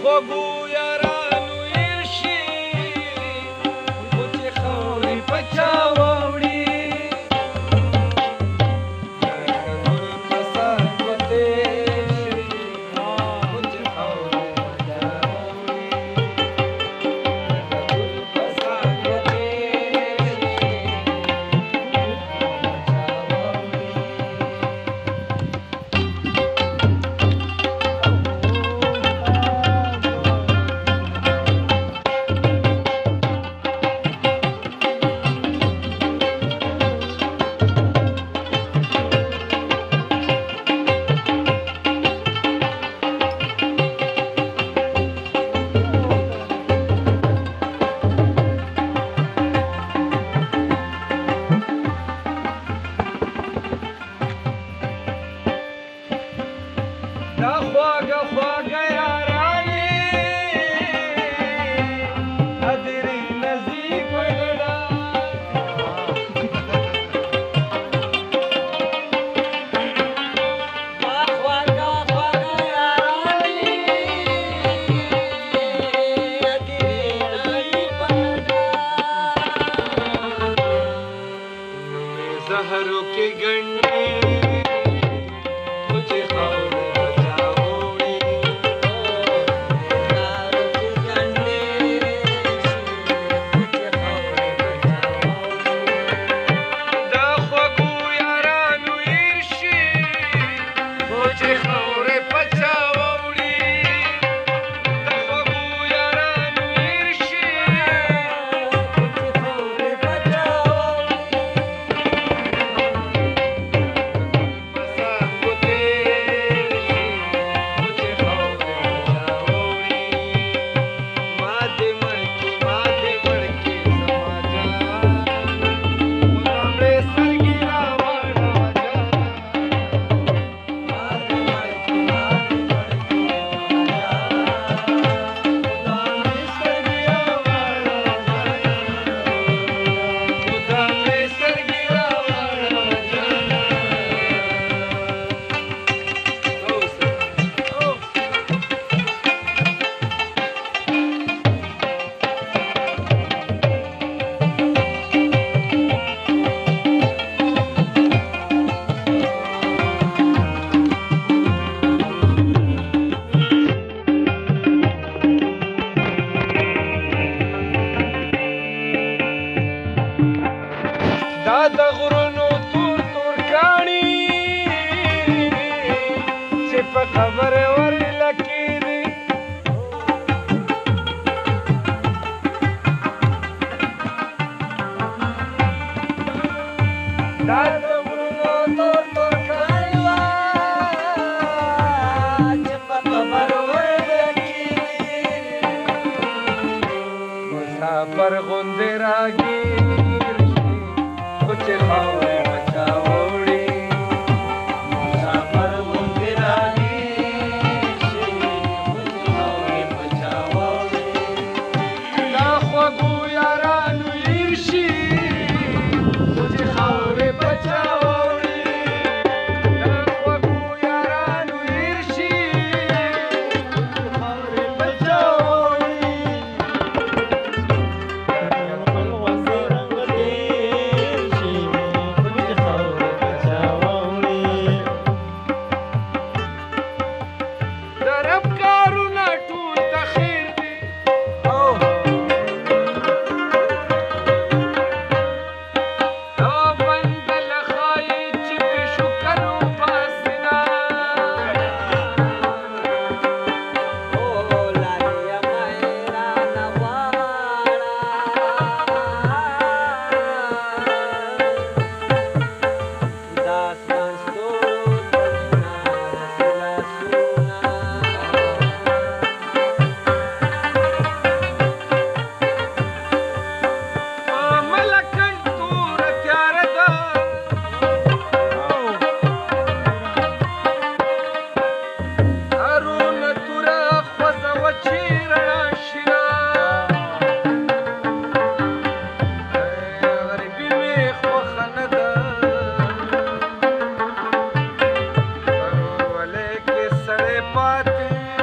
خوږو یارانو هېر شي خو چې خاورې په چا واوړي دا خواږه خواږه یارانې ادرې نزدیک وګړه دا خواږه خواږه یارانې ادرې نزدیک وګړه زهرو کې ګنډې دا د غرونو تور تور کاڼي چې په خبره ورلکې دي دا د غرونو تور تور کاڼي چې په خبره ورلکې دي مسافر غوندې راګیر چې خاورې په چا واوړي مسافر غوندې راګیر شي چې خاورې په چا واوړي دا خوږو یارانو هېر شي چې خاورې په چا واوړي دا خوږو یارانو هېر شي چې خاورې په چا واوړي बातें